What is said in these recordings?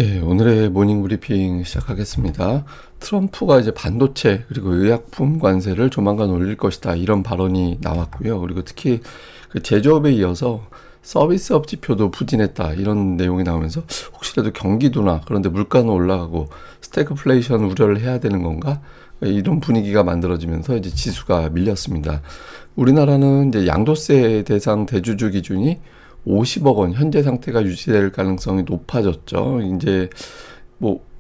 예, 오늘의 모닝 브리핑 시작하겠습니다. 트럼프가 이제 반도체 그리고 의약품 관세를 조만간 올릴 것이다 이런 발언이 나왔고요. 그리고 특히 그 제조업에 이어서 서비스업 지표도 부진했다 이런 내용이 나오면서 혹시라도 경기도나 그런데 물가는 올라가고 스태그플레이션 우려를 해야 되는 건가? 이런 분위기가 만들어지면서 이제 지수가 밀렸습니다. 우리나라는 이제 양도세 대상 대주주 기준이 50억 원 현재 상태가 유지될 가능성이 높아졌죠.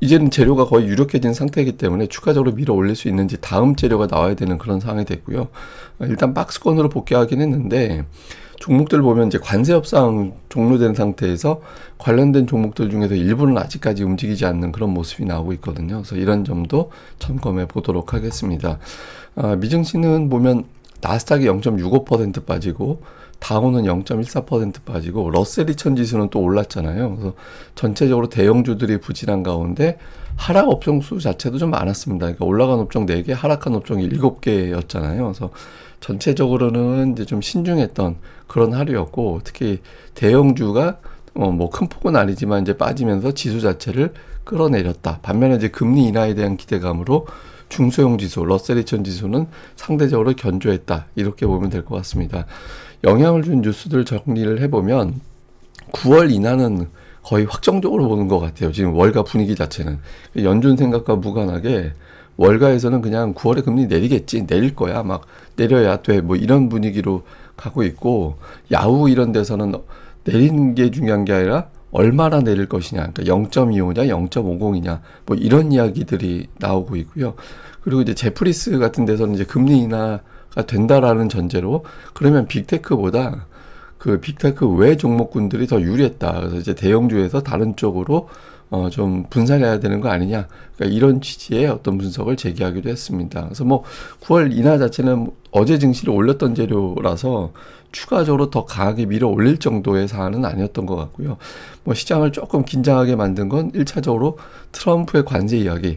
이제는 재료가 거의 유력해진 상태이기 때문에 추가적으로 밀어 올릴 수 있는지 다음 재료가 나와야 되는 그런 상황이 됐고요. 일단 박스권으로 복귀하긴 했는데 종목들 보면 이제 관세 협상 종료된 상태에서 관련된 종목들 중에서 일부는 아직까지 움직이지 않는 그런 모습이 나오고 있거든요. 그래서 이런 점도 점검해 보도록 하겠습니다. 미증시는 보면 나스닥이 0.65% 빠지고 다우는 0.14% 빠지고 러셀 2000 지수는 또 올랐잖아요. 그래서 전체적으로 대형주들이 부진한 가운데 하락 업종 수 자체도 좀 많았습니다. 그러니까 올라간 업종 4개, 하락한 업종 7개였잖아요. 그래서 전체적으로는 이제 좀 신중했던 그런 하루였고, 특히 대형주가 큰 폭은 아니지만 이제 빠지면서 지수 자체를 끌어내렸다. 반면에 이제 금리 인하에 대한 기대감으로 중소형 지수, 러셀 2000 지수는 상대적으로 견조했다. 이렇게 보면 될 것 같습니다. 영향을 준 뉴스들 정리를 해보면 9월 인하는 거의 확정적으로 보는 것 같아요. 지금 월가 분위기 자체는. 연준 생각과 무관하게 월가에서는 그냥 9월에 금리 내리겠지, 내릴 거야, 막 내려야 돼, 뭐 이런 분위기로 가고 있고, 야후 이런 데서는 내리는 게 중요한 게 아니라 얼마나 내릴 것이냐, 그러니까 0.25냐, 0.50이냐, 뭐 이런 이야기들이 나오고 있고요. 그리고 이제 제프리스 같은 데서는 이제 금리 인하가 된다라는 전제로, 그러면 빅테크보다 그 빅테크 외 종목군들이 더 유리했다. 그래서 이제 대형주에서 다른 쪽으로 좀 분산해야 되는 거 아니냐. 그러니까 이런 취지의 어떤 분석을 제기하기도 했습니다. 그래서 9월 인하 자체는 어제 증시를 올렸던 재료라서 추가적으로 더 강하게 밀어 올릴 정도의 사안은 아니었던 것 같고요. 시장을 조금 긴장하게 만든 건 1차적으로 트럼프의 관세 이야기,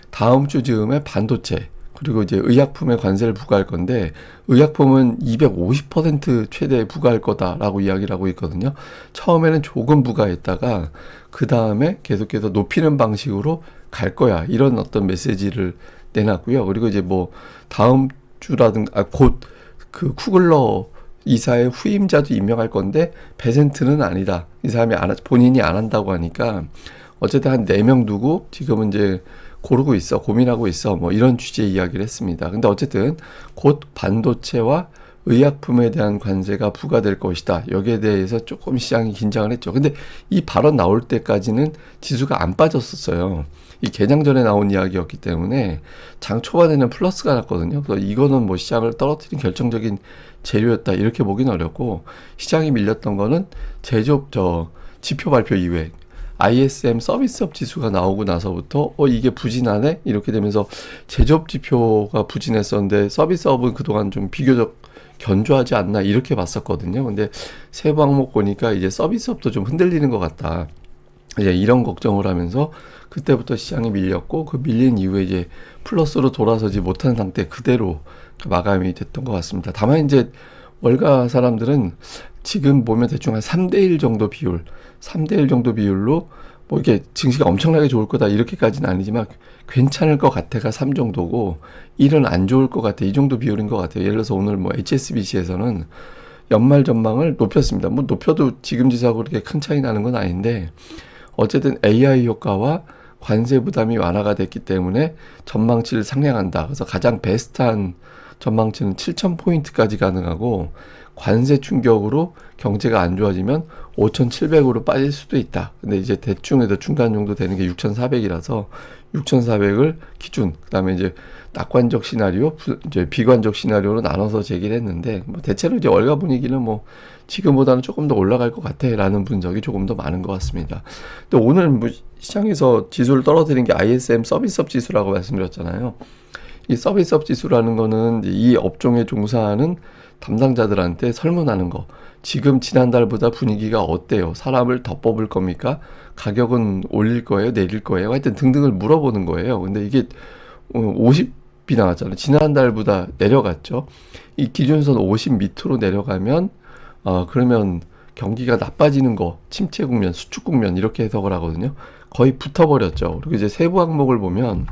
다음 주 즈음에 반도체, 그리고 이제 의약품에 관세를 부과할 건데, 의약품은 250% 최대 부과할 거다라고 이야기를 하고 있거든요. 처음에는 조금 부과했다가 그 다음에 계속해서 높이는 방식으로 갈 거야, 이런 어떤 메시지를 내놨고요. 그리고 이제 다음 주라든가 곧 그 쿠글러 이사의 후임자도 임명할 건데 베센트는 아니다. 이 사람이 본인이 안 한다고 하니까 어쨌든 한 4명 두고 지금은 이제 고르고 있어, 고민하고 있어, 이런 취지의 이야기를 했습니다. 근데 어쨌든 곧 반도체와 의약품에 대한 관세가 부과될 것이다. 여기에 대해서 조금 시장이 긴장을 했죠. 근데 이 발언 나올 때까지는 지수가 안 빠졌었어요. 이 개장 전에 나온 이야기였기 때문에 장 초반에는 플러스가 났거든요. 그래서 이거는 시장을 떨어뜨린 결정적인 재료였다, 이렇게 보긴 어렵고, 시장이 밀렸던 거는 제조업 지표 발표 이후에 ISM 서비스업 지수가 나오고 나서부터 이게 부진하네? 이렇게 되면서 제조업 지표가 부진했었는데 서비스업은 그동안 좀 비교적 견조하지 않나, 이렇게 봤었거든요. 근데 세 항목 보니까 이제 서비스업도 좀 흔들리는 것 같다, 이제 이런 걱정을 하면서 그때부터 시장이 밀렸고, 그 밀린 이후에 이제 플러스로 돌아서지 못한 상태 그대로 마감이 됐던 것 같습니다. 다만 이제 월가 사람들은 지금 보면 대충 한 3대1 정도 비율, 3대1 정도 비율로 이게 증시가 엄청나게 좋을 거다 이렇게까지는 아니지만 괜찮을 것 같아가 3 정도고 1은 안 좋을 것 같아, 이 정도 비율인 것 같아요. 예를 들어서 오늘 HSBC에서는 연말 전망을 높였습니다. 높여도 지금 지수하고 그렇게 큰 차이 나는 건 아닌데, 어쨌든 AI 효과와 관세 부담이 완화가 됐기 때문에 전망치를 상향한다. 그래서 가장 베스트한 전망치는 7,000포인트까지 가능하고, 관세 충격으로 경제가 안 좋아지면 5,700으로 빠질 수도 있다. 근데 이제 대충 해도 중간 정도 되는 게 6,400이라서 6,400을 기준, 그 다음에 이제 낙관적 시나리오, 이제 비관적 시나리오로 나눠서 제기를 했는데, 대체로 이제 월가 분위기는 지금보다는 조금 더 올라갈 것 같아 라는 분석이 조금 더 많은 것 같습니다. 근데 오늘 시장에서 지수를 떨어뜨린 게 ISM 서비스업 지수라고 말씀드렸잖아요. 이 서비스업 지수라는 거는 이 업종에 종사하는 담당자들한테 설문하는 거, 지금 지난달보다 분위기가 어때요? 사람을 더 뽑을 겁니까? 가격은 올릴 거예요? 내릴 거예요? 하여튼 등등을 물어보는 거예요. 근데 이게 50이 나왔잖아요. 지난달보다 내려갔죠. 이 기준선 50 밑으로 내려가면 그러면 경기가 나빠지는 거, 침체 국면, 수축 국면 이렇게 해석을 하거든요. 거의 붙어버렸죠. 그리고 이제 세부 항목을 보면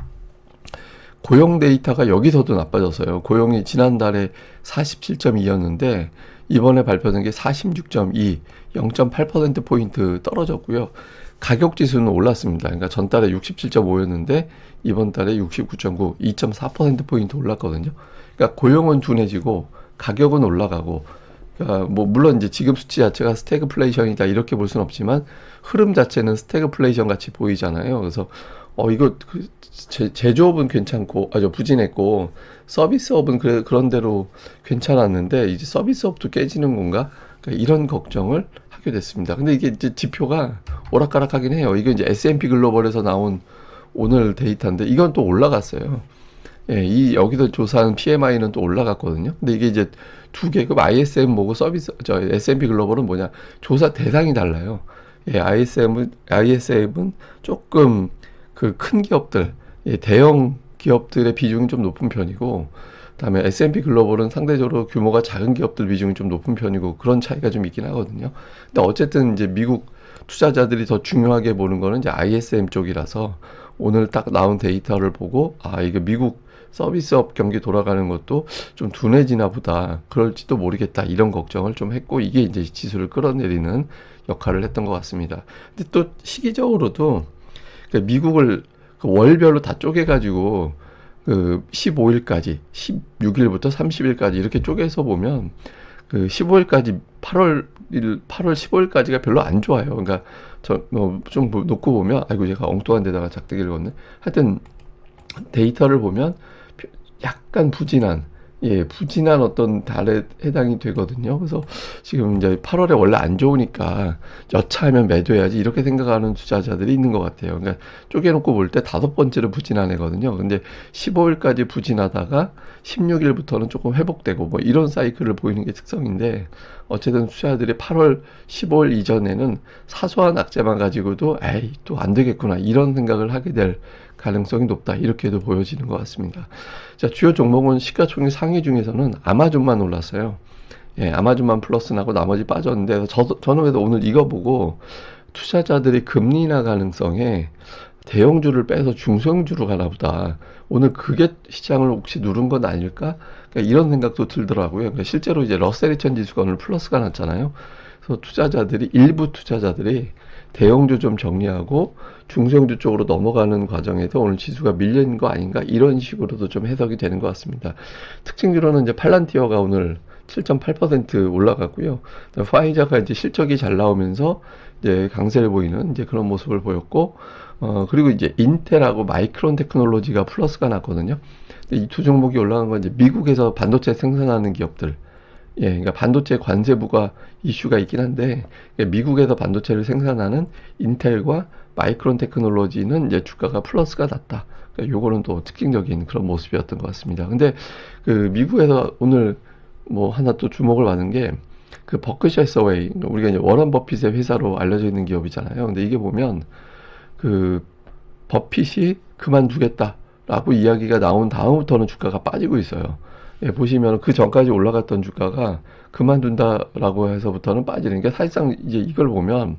고용 데이터가 여기서도 나빠졌어요. 고용이 지난달에 47.2였는데 이번에 발표된 게 46.2, 0.8%포인트 떨어졌고요. 가격 지수는 올랐습니다. 그러니까 전달에 67.5였는데 이번 달에 69.9, 2.4%포인트 올랐거든요. 그러니까 고용은 둔해지고 가격은 올라가고, 그러니까 뭐 물론 이제 지급 수치 자체가 스태그플레이션이다 이렇게 볼 수는 없지만 흐름 자체는 스태그플레이션 같이 보이잖아요. 그래서 이거 제조업은 괜찮고 아주 부진했고 서비스업은 그런 대로 괜찮았는데 이제 서비스업도 깨지는 건가? 그러니까 이런 걱정을 하게 됐습니다. 근데 이게 이제 지표가 오락가락하긴 해요. 이게 이제 S&P 글로벌에서 나온 오늘 데이터인데 이건 또 올라갔어요. 예, 여기서 조사한 PMI는 또 올라갔거든요. 근데 이게 이제 두 개, 그 ISM 뭐고 S&P 글로벌은 뭐냐? 조사 대상이 달라요. 예, ISM은 조금 그 큰 기업들, 예, 대형 기업들의 비중이 좀 높은 편이고, 그다음에 S&P 글로벌은 상대적으로 규모가 작은 기업들 비중이 좀 높은 편이고 그런 차이가 좀 있긴 하거든요. 근데 어쨌든 이제 미국 투자자들이 더 중요하게 보는 거는 이제 ISM 쪽이라서 오늘 딱 나온 데이터를 보고 이게 미국 서비스업 경기 돌아가는 것도 좀 둔해지나 보다. 그럴지도 모르겠다. 이런 걱정을 좀 했고 이게 이제 지수를 끌어내리는 역할을 했던 것 같습니다. 근데 또 시기적으로도 미국을 그 월별로 다 쪼개가지고 그 15일까지, 16일부터 30일까지 이렇게 쪼개서 보면 그 15일까지 8월 15일까지가 별로 안 좋아요. 그러니까 좀 놓고 보면 아이고 제가 엉뚱한 데다가 작대기를 걷네. 하여튼 데이터를 보면 약간 부진한 어떤 달에 해당이 되거든요. 그래서 지금 이제 8월에 원래 안 좋으니까 여차하면 매도해야지 이렇게 생각하는 투자자들이 있는 것 같아요. 그러니까 쪼개놓고 볼 때 5번째로 부진한 애거든요. 근데 15일까지 부진하다가 16일부터는 조금 회복되고 뭐 이런 사이클을 보이는 게 특성인데 어쨌든 투자자들이 8월 15일 이전에는 사소한 악재만 가지고도 에이 또 안 되겠구나 이런 생각을 하게 될 가능성이 높다 이렇게도 보여지는 것 같습니다. 자, 주요 종목은 시가총액 상위 중에서는 아마존만 올랐어요. 예, 아마존만 플러스 나고 나머지 빠졌는데 저는 그래서 오늘 이거 보고 투자자들이 금리 인하 가능성에 대형주를 빼서 중소형주로 가나 보다. 오늘 그게 시장을 혹시 누른 건 아닐까? 그러니까 이런 생각도 들더라고요. 그러니까 실제로 이제 러셀 2000 지수가 오늘 플러스가 났잖아요. 그래서 일부 투자자들이 대형주 좀 정리하고 중소형주 쪽으로 넘어가는 과정에서 오늘 지수가 밀린 거 아닌가 이런 식으로도 좀 해석이 되는 것 같습니다. 특징주로는 이제 팔란티어가 오늘 7.8% 올라갔고요. 파이자가 이제 실적이 잘 나오면서 이제 강세를 보이는 이제 그런 모습을 보였고, 그리고 이제 인텔하고 마이크론 테크놀로지가 플러스가 났거든요. 이 두 종목이 올라간 건 이제 미국에서 반도체 생산하는 기업들. 예, 그러니까 반도체 관세부가 이슈가 있긴 한데 미국에서 반도체를 생산하는 인텔과 마이크론 테크놀로지는 이제 주가가 플러스가 났다. 그러니까 요거는 또 특징적인 그런 모습이었던 것 같습니다. 근데 그 미국에서 오늘 뭐 하나 또 주목을 받은 게 그 버크셔 해서웨이, 우리가 이제 워런 버핏의 회사로 알려져 있는 기업이잖아요. 근데 이게 보면 그 버핏이 그만두겠다라고 이야기가 나온 다음부터는 주가가 빠지고 있어요. 예, 보시면 그 전까지 올라갔던 주가가 그만둔다라고 해서부터는 빠지는 게 사실상 이제 이걸 보면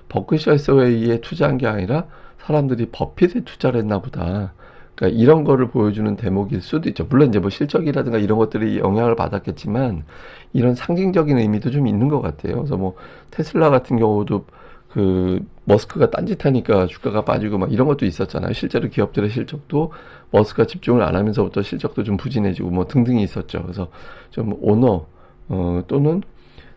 버크셔 해서웨이에 투자한 게 아니라 사람들이 버핏에 투자를 했나 보다. 그러니까 이런 거를 보여주는 대목일 수도 있죠. 물론 이제 뭐 실적이라든가 이런 것들이 영향을 받았겠지만 이런 상징적인 의미도 좀 있는 것 같아요. 그래서 뭐 테슬라 같은 경우도 그 머스크가 딴짓하니까 주가가 빠지고 막 이런 것도 있었잖아요. 실제로 기업들의 실적도 머스크가 집중을 안 하면서부터 실적도 좀 부진해지고 뭐 등등이 있었죠. 그래서 좀 오너 또는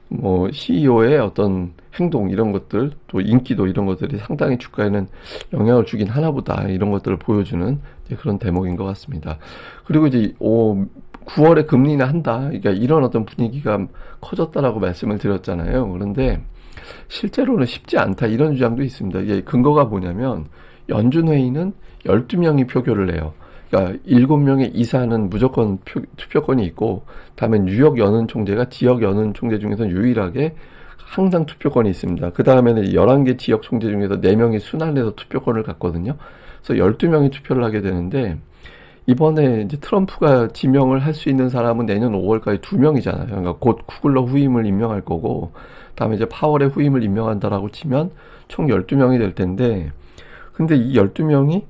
뭐 CEO의 어떤 행동 이런 것들 또 인기도 이런 것들이 상당히 주가에는 영향을 주긴 하나보다 이런 것들을 보여주는 그런 대목인 것 같습니다. 그리고 이제 9월에 금리 인하 한다. 그러니까 이런 어떤 분위기가 커졌다라고 말씀을 드렸잖아요. 그런데 실제로는 쉽지 않다 이런 주장도 있습니다. 이게 근거가 뭐냐면 연준회의는 12명이 표결을 해요. 그러니까 7명의 이사는 무조건 투표권이 있고 다음에 뉴욕 연은 총재가 지역 연은 총재 중에서 유일하게 항상 투표권이 있습니다. 그 다음에는 11개 지역 총재 중에서 4명이 순환해서 투표권을 갖거든요. 그래서 12명이 투표를 하게 되는데 이번에 이제 트럼프가 지명을 할 수 있는 사람은 내년 5월까지 2명이잖아요. 그러니까 곧 구글러 후임을 임명할 거고, 다음에 이제 파월의 후임을 임명한다라고 치면 총 12명이 될 텐데, 근데 이 12명이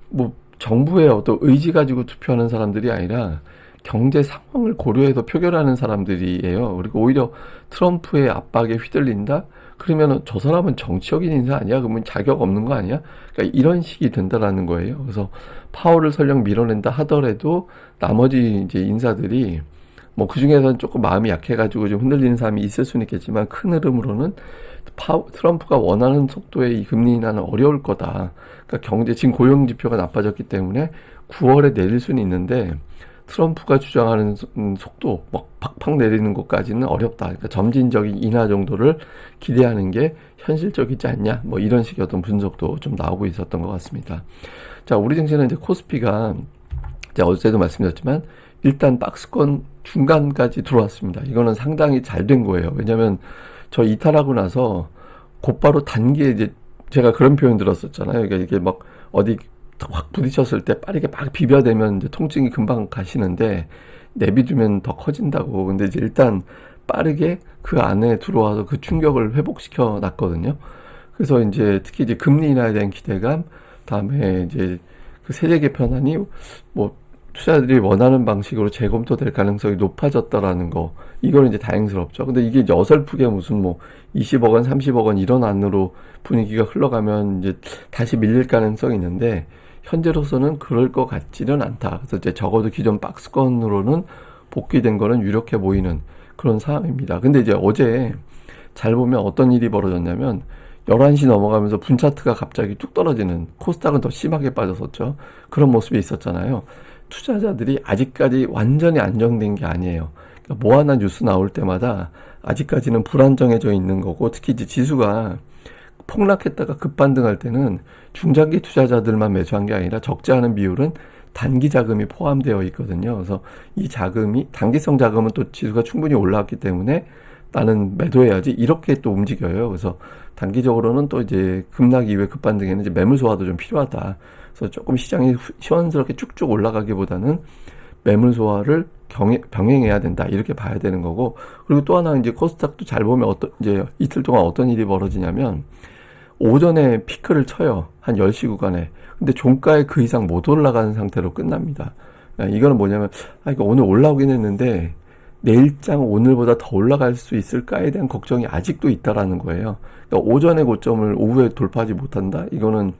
뭐 정부의 어떤 의지 가지고 투표하는 사람들이 아니라 경제 상황을 고려해서 표결하는 사람들이에요. 그리고 오히려 트럼프의 압박에 휘둘린다? 그러면 저 사람은 정치적인 인사 아니야? 그러면 자격 없는 거 아니야? 그러니까 이런 식이 된다라는 거예요. 그래서 파월을 설령 밀어낸다 하더라도 나머지 이제 인사들이 뭐 그중에서는 조금 마음이 약해가지고 좀 흔들리는 사람이 있을 수는 있겠지만 큰 흐름으로는 트럼프가 원하는 속도의 이 금리 인하는 어려울 거다. 그러니까 경제 지금 고용 지표가 나빠졌기 때문에 9월에 내릴 수는 있는데 트럼프가 주장하는 속도 막 팍팍 내리는 것까지는 어렵다. 그러니까 점진적인 인하 정도를 기대하는 게 현실적이지 않냐. 뭐 이런 식의 어떤 분석도 좀 나오고 있었던 것 같습니다. 자, 우리 증시는 이제 코스피가 이제 어제도 말씀드렸지만 일단 박스권 중간까지 들어왔습니다. 이거는 상당히 잘 된 거예요. 왜냐하면 저 이탈하고 나서 곧바로 단기에 이제 제가 그런 표현 들었었잖아요. 그러니까 이게 막 어디 확 부딪혔을 때 빠르게 막 비벼대면 이제 통증이 금방 가시는데 내비두면 더 커진다고. 근데 이제 일단 빠르게 그 안에 들어와서 그 충격을 회복시켜 놨거든요. 그래서 이제 특히 이제 금리 인하에 대한 기대감, 다음에 이제 그 세제 개편안이 뭐 투자자들이 원하는 방식으로 재검토될 가능성이 높아졌다라는 거, 이거는 이제 다행스럽죠. 근데 이게 이제 어설프게 무슨 뭐 20억 원, 30억 원 이런 안으로 분위기가 흘러가면 이제 다시 밀릴 가능성이 있는데 현재로서는 그럴 것 같지는 않다. 그래서 이제 적어도 기존 박스권으로는 복귀된 거는 유력해 보이는 그런 상황입니다. 근데 이제 어제 잘 보면 어떤 일이 벌어졌냐면 11시 넘어가면서 분차트가 갑자기 뚝 떨어지는, 코스닥은 더 심하게 빠졌었죠. 그런 모습이 있었잖아요. 투자자들이 아직까지 완전히 안정된 게 아니에요. 그러니까 뭐 하나 뉴스 나올 때마다 아직까지는 불안정해져 있는 거고, 특히 이제 지수가 폭락했다가 급반등할 때는 중장기 투자자들만 매수한 게 아니라 적지 않은 비율은 단기 자금이 포함되어 있거든요. 그래서 이 자금이, 단기성 자금은 또 지수가 충분히 올라왔기 때문에 나는 매도해야지 이렇게 또 움직여요. 그래서 단기적으로는 또 이제 급락 이후에 급반등에는 이제 매물 소화도 좀 필요하다. 그래서 조금 시장이 시원스럽게 쭉쭉 올라가기보다는 매물 소화를 병행해야 된다. 이렇게 봐야 되는 거고. 그리고 또 하나 이제 코스닥도 잘 보면 이제 이틀 동안 어떤 일이 벌어지냐면 오전에 피크를 쳐요. 한 10시 구간에. 근데 종가에 그 이상 못 올라가는 상태로 끝납니다. 이거는 뭐냐면, 이거 오늘 올라오긴 했는데 내일장 오늘보다 더 올라갈 수 있을까에 대한 걱정이 아직도 있다라는 거예요. 그러니까 오전의 고점을 오후에 돌파하지 못한다? 이거는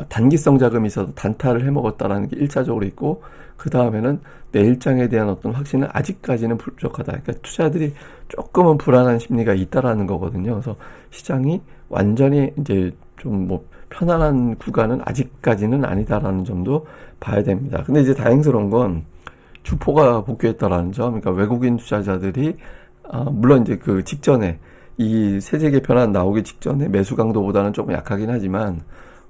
단기성 자금이 있어서 단타를 해먹었다라는 게 1차적으로 있고, 그 다음에는 내일장에 대한 어떤 확신은 아직까지는 부족하다. 그러니까 투자들이 조금은 불안한 심리가 있다라는 거거든요. 그래서 시장이 완전히 이제 좀 뭐 편안한 구간은 아직까지는 아니다라는 점도 봐야 됩니다. 근데 이제 다행스러운 건 주포가 복귀했다라는 점. 그러니까 외국인 투자자들이 물론 이제 그 직전에 이 세제 개편안 나오기 직전에 매수 강도보다는 조금 약하긴 하지만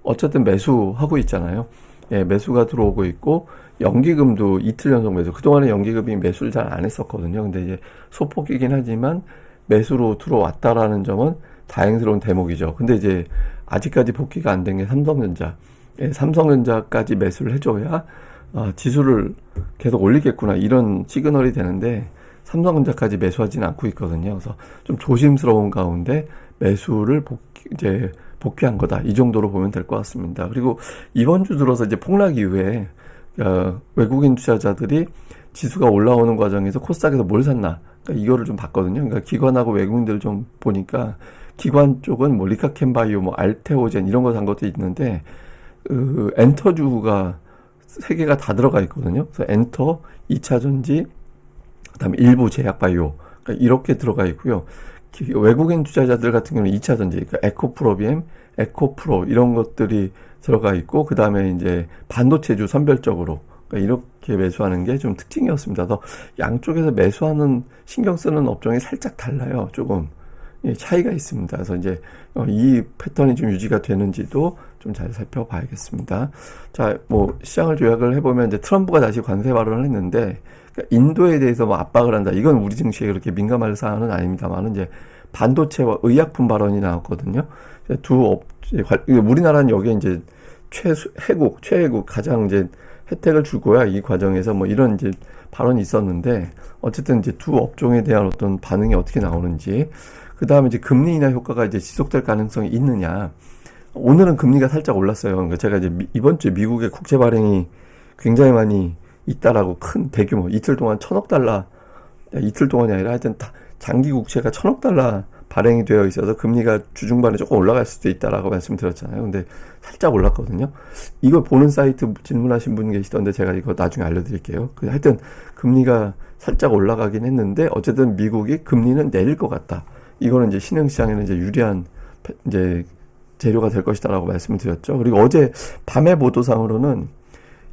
어쨌든 매수하고 있잖아요. 예, 매수가 들어오고 있고 연기금도 이틀 연속 매수. 그동안에 연기금이 매수를 잘 안 했었거든요. 근데 이제 소폭이긴 하지만 매수로 들어왔다라는 점은 다행스러운 대목이죠. 근데 이제 아직까지 복귀가 안 된 게 삼성전자. 예, 삼성전자까지 매수를 해줘야 지수를 계속 올리겠구나 이런 시그널이 되는데 삼성전자까지 매수하지는 않고 있거든요. 그래서 좀 조심스러운 가운데 매수를 복귀한 거다. 이 정도로 보면 될 것 같습니다. 그리고 이번 주 들어서 이제 폭락 이후에 외국인 투자자들이 지수가 올라오는 과정에서 코스닥에서 뭘 샀나? 그러니까 이거를 좀 봤거든요. 그러니까 기관하고 외국인들 좀 보니까 기관 쪽은 뭐 리카켄바이오, 뭐 알테오젠 이런 거 산 것도 있는데 엔터주가 세 개가 다 들어가 있거든요. 그래서 엔터, 2차전지, 그다음에 일부 제약바이오, 그러니까 이렇게 들어가 있고요. 외국인 투자자들 같은 경우는 2차전지, 그러니까 에코프로비엠, 에코프로 이런 것들이 들어가 있고, 그 다음에 이제 반도체주 선별적으로 그러니까 이렇게 매수하는 게 좀 특징이었습니다. 그래서 양쪽에서 매수하는 신경 쓰는 업종이 살짝 달라요. 조금 차이가 있습니다. 그래서 이제 이 패턴이 좀 유지가 되는지도 좀 잘 살펴봐야겠습니다. 자, 뭐 시장을 조약을 해보면 이제 트럼프가 다시 관세 발언을 했는데 그러니까 인도에 대해서 뭐 압박을 한다. 이건 우리 증시에 그렇게 민감할 사안은 아닙니다만 이제 반도체와 의약품 발언이 나왔거든요. 두 업체, 우리나라는 여기에 이제 최애국 가장 이제 혜택을 줄 거야. 이 과정에서 뭐 이런 이제 발언이 있었는데 어쨌든 이제 두 업종에 대한 어떤 반응이 어떻게 나오는지 그 다음에 이제 금리 인하 효과가 이제 지속될 가능성이 있느냐. 오늘은 금리가 살짝 올랐어요. 그러니까 제가 이제 이번 주에 미국의 국채 발행이 굉장히 많이 있다라고 큰 대규모 이틀 동안 1,000억 달러 이틀 동안이 아니라 하여튼 장기 국채가 1,000억 달러 발행이 되어 있어서 금리가 주중반에 조금 올라갈 수도 있다라고 말씀드렸잖아요. 근데 살짝 올랐거든요. 이걸 보는 사이트 질문하신 분 계시던데 제가 이거 나중에 알려드릴게요. 하여튼 금리가 살짝 올라가긴 했는데 어쨌든 미국이 금리는 내릴 것 같다. 이거는 이제 신흥시장에는 이제 유리한 이제 재료가 될 것이다라고 말씀을 드렸죠. 그리고 어제 밤의 보도상으로는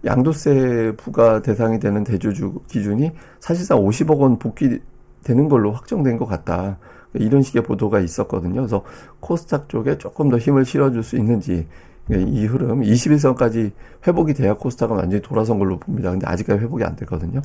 양도세 부과 대상이 되는 대주주 기준이 사실상 50억 원 복귀되는 걸로 확정된 것 같다. 이런 식의 보도가 있었거든요. 그래서 코스닥 쪽에 조금 더 힘을 실어줄 수 있는지 이 흐름 21선까지 회복이 돼야 코스닥은 완전히 돌아선 걸로 봅니다. 근데 아직까지 회복이 안 됐거든요.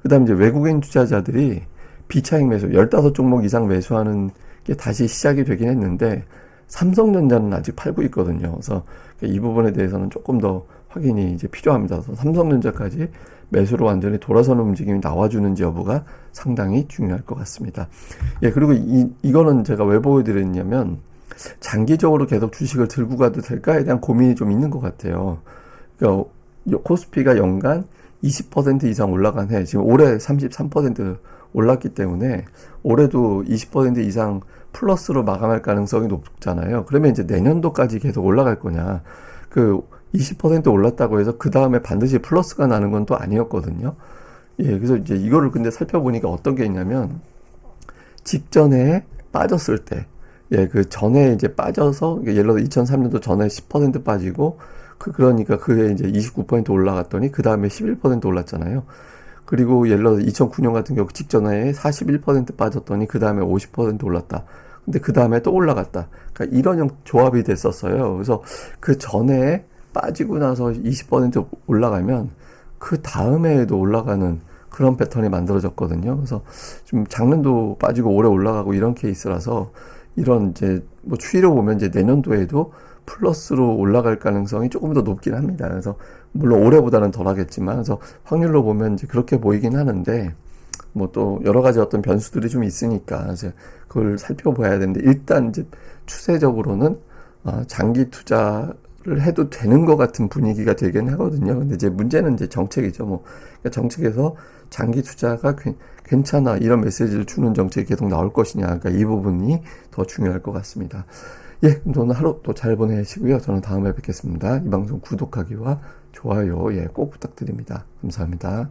그 다음에 이제 외국인 투자자들이 비차익 매수 15종목 이상 매수하는 게 다시 시작이 되긴 했는데 삼성전자는 아직 팔고 있거든요. 그래서 이 부분에 대해서는 조금 더 확인이 이제 필요합니다. 그래서 삼성전자까지 매수로 완전히 돌아서는 움직임이 나와주는지 여부가 상당히 중요할 것 같습니다. 예, 그리고 이거는 제가 왜 보여드렸냐면 장기적으로 계속 주식을 들고 가도 될까에 대한 고민이 좀 있는 것 같아요. 그러니까 코스피가 연간 20% 이상 올라간 해, 지금 올해 33% 올랐기 때문에 올해도 20% 이상 플러스로 마감할 가능성이 높잖아요. 그러면 이제 내년도까지 계속 올라갈 거냐. 20% 올랐다고 해서 그 다음에 반드시 플러스가 나는 건 또 아니었거든요. 예, 그래서 이제 이거를 근데 살펴보니까 어떤 게 있냐면, 직전에 빠졌을 때, 예, 그 전에 이제 빠져서, 예를 들어 2003년도 전에 10% 빠지고, 그러니까 그해 이제 29% 올라갔더니, 그 다음에 11% 올랐잖아요. 그리고 예를 들어 2009년 같은 경우 직전에 41% 빠졌더니, 그 다음에 50% 올랐다. 근데 그 다음에 또 올라갔다. 그러니까 이런 조합이 됐었어요. 그래서 그 전에 빠지고 나서 20% 올라가면 그 다음에도 올라가는 그런 패턴이 만들어졌거든요. 그래서 좀 작년도 빠지고 올해 올라가고 이런 케이스라서 이런 이제 뭐 추이로 보면 이제 내년도에도 플러스로 올라갈 가능성이 조금 더 높긴 합니다. 그래서 물론 올해보다는 덜 하겠지만 그래서 확률로 보면 이제 그렇게 보이긴 하는데 뭐 또 여러 가지 어떤 변수들이 좀 있으니까 이제 그걸 살펴봐야 되는데 일단 이제 추세적으로는 장기 투자를 해도 되는 것 같은 분위기가 되긴 하거든요. 근데 이제 문제는 이제 정책이죠. 뭐 그러니까 정책에서 장기 투자가 괜찮아 이런 메시지를 주는 정책이 계속 나올 것이냐. 그러니까 이 부분이 더 중요할 것 같습니다. 예, 오늘 하루 또 잘 보내시고요. 저는 다음에 뵙겠습니다. 이 방송 구독하기와 좋아요 꼭 부탁드립니다. 감사합니다.